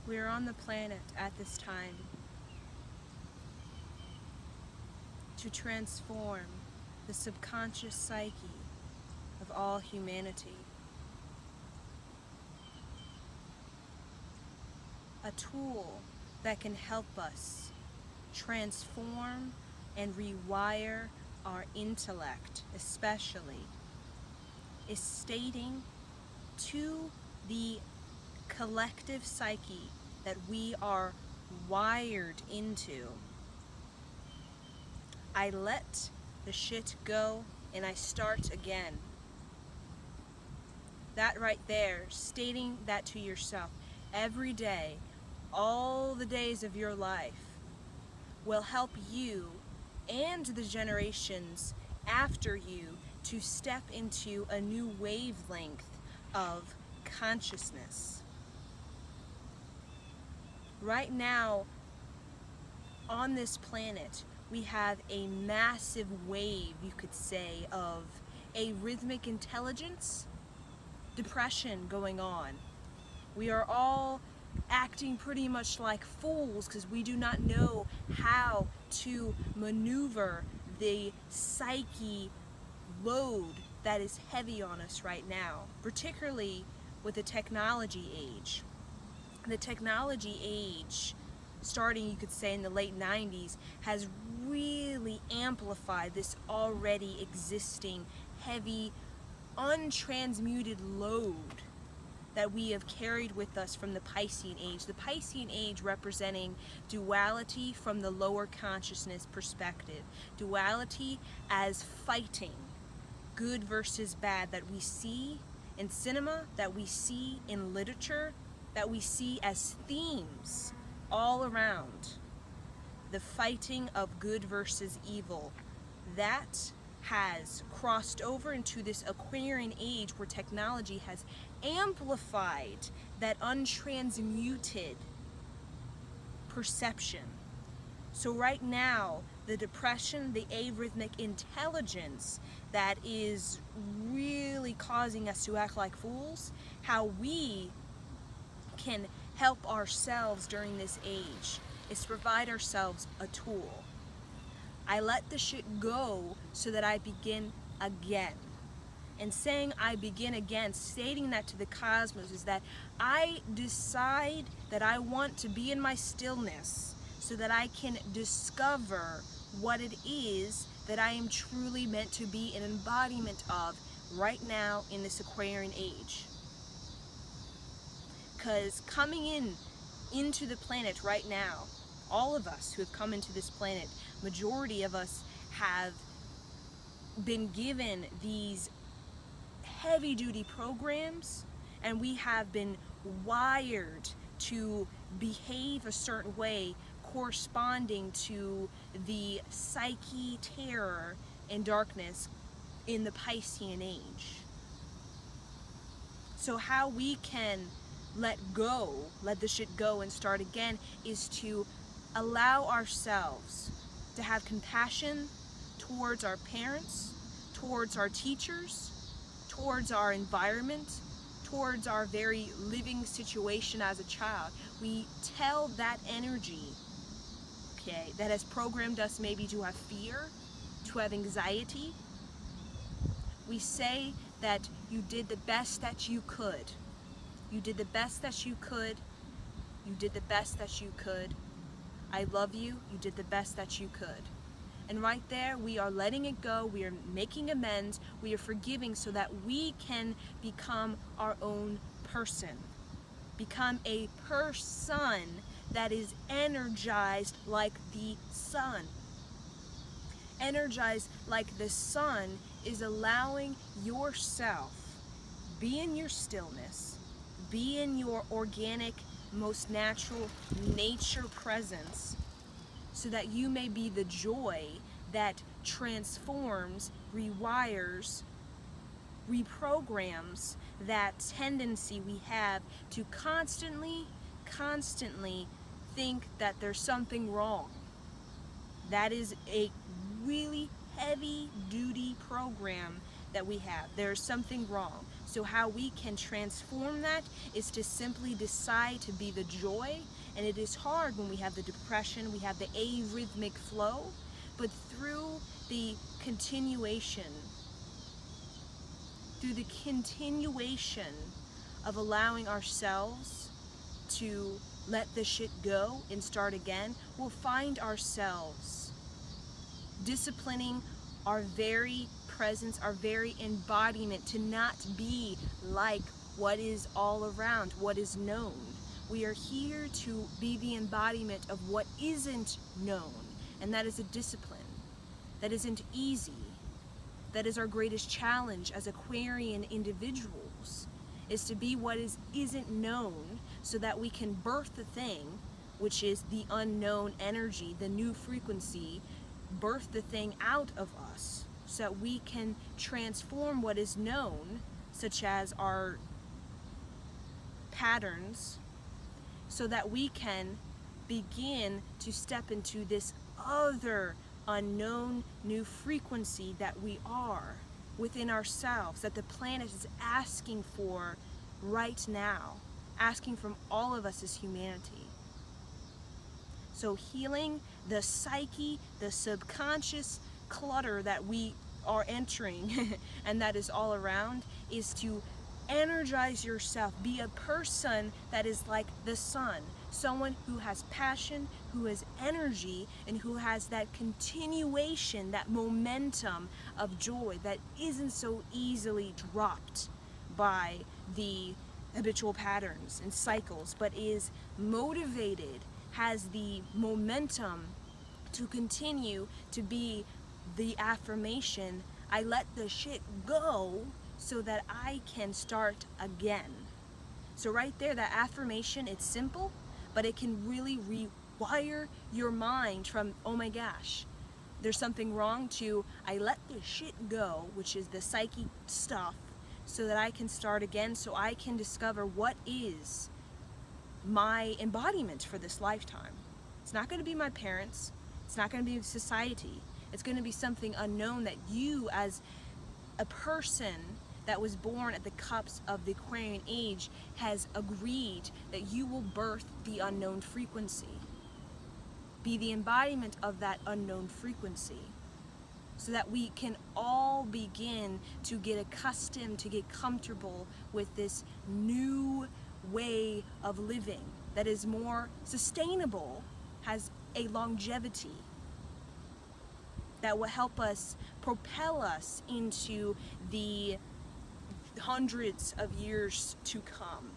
We are on the planet at this time to transform the subconscious psyche of all humanity. A tool that can help us transform and rewire our intellect, especially, is stating to the collective psyche that we are wired into. I let the shit go and I start again. That right there, stating that to yourself every day, all the days of your life, will help you and the generations after you to step into a new wavelength of consciousness. Right now, on this planet, we have a massive wave, you could say, of a rhythmic intelligence depression going on. We are all acting pretty much like fools because we do not know how to maneuver the psyche load that is heavy on us right now, particularly with the technology age. The technology age, starting, you could say, in the late 90s, has really amplified this already existing heavy, untransmuted load that we have carried with us from the Piscean age. The Piscean age representing duality from the lower consciousness perspective. Duality as fighting, good versus bad, that we see in cinema, that we see in literature, that we see as themes all around. The fighting of good versus evil. That has crossed over into this Aquarian age where technology has amplified that untransmuted perception. So right now, the depression, the arrhythmic intelligence that is really causing us to act like fools, how we can help ourselves during this age is to provide ourselves a tool. I let the shit go so that I begin again. And saying I begin again, stating that to the cosmos, is that I decide that I want to be in my stillness so that I can discover what it is that I am truly meant to be an embodiment of right now in this Aquarian age. Because coming into the planet right now, all of us who have come into this planet, majority of us have been given these heavy duty programs, and we have been wired to behave a certain way corresponding to the psyche, terror, and darkness in the Piscean age. So how we can let the shit go and start again, is to allow ourselves to have compassion towards our parents, towards our teachers, towards our environment, towards our very living situation as a child. We tell that energy, okay, that has programmed us maybe to have fear, to have anxiety. We say that you did the best that you could. You did the best that you could. You did the best that you could. I love you. You did the best that you could. And right there, we are letting it go. We are making amends. We are forgiving so that we can become our own person. Become a person that is energized like the sun. Energized like the sun is allowing yourself be in your stillness, be in your organic, most natural nature presence, so that you may be the joy that transforms, rewires, reprograms that tendency we have to constantly think that there's something wrong. That is a really heavy duty program that we have. There's something wrong. So how we can transform that is to simply decide to be the joy. And it is hard when we have the depression, we have the arrhythmic flow, but through the continuation of allowing ourselves to let the shit go and start again, we'll find ourselves disciplining our very presence, our very embodiment, to not be like what is all around, what is known. We are here to be the embodiment of what isn't known, and that is a discipline. That isn't easy. That is our greatest challenge as Aquarian individuals, is to be what isn't known, so that we can birth the thing, which is the unknown energy, the new frequency, birth the thing out of us, so that we can transform what is known, such as our patterns, so that we can begin to step into this other unknown new frequency that we are within ourselves, that the planet is asking for right now, asking from all of us as humanity. So healing the psyche, the subconscious clutter that we are entering and that is all around, is to energize yourself. Be a person that is like the sun, someone who has passion, who has energy, and who has that continuation, that momentum of joy that isn't so easily dropped by the habitual patterns and cycles, but is motivated, has the momentum to continue to be the affirmation, I let the shit go so that I can start again. So right there, that affirmation, it's simple, but it can really rewire your mind from, oh my gosh, there's something wrong, to I let the shit go, which is the psyche stuff, so that I can start again, so I can discover what is my embodiment for this lifetime. It's not going to be my parents. It's not going to be society. It's going to be something unknown that you, as a person that was born at the cups of the Aquarian age, has agreed that you will birth the unknown frequency. Be the embodiment of that unknown frequency, so that we can all begin to get accustomed, to get comfortable with this new way of living that is more sustainable, has a longevity, that will help us, propel us into the hundreds of years to come.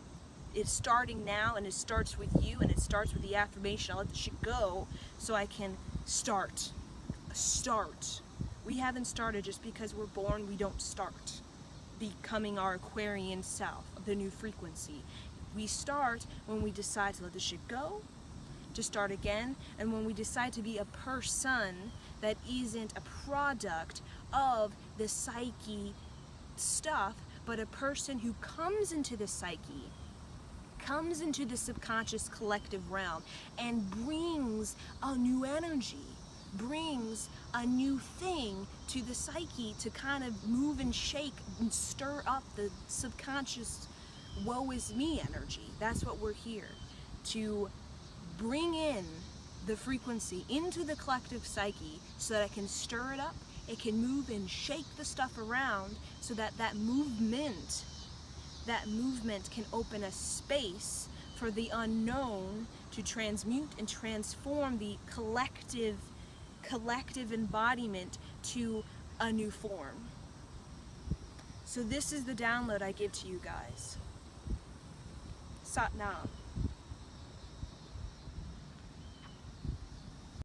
It's starting now, and it starts with you, and it starts with the affirmation, I'll let the shit go so I can start. We haven't started just because we're born. We don't start becoming our Aquarian self, the new frequency. We start when we decide to let the shit go, to start again, and when we decide to be a person that isn't a product of the psyche stuff, but a person who comes into the psyche, comes into the subconscious collective realm, and brings a new energy, brings a new thing to the psyche to kind of move and shake and stir up the subconscious woe is me energy. That's what we're here to bring in, the frequency into the collective psyche, so that it can stir it up, it can move and shake the stuff around, so that that movement can open a space for the unknown to transmute and transform the collective embodiment to a new form. So this is the download I give to you guys. Sat Nam.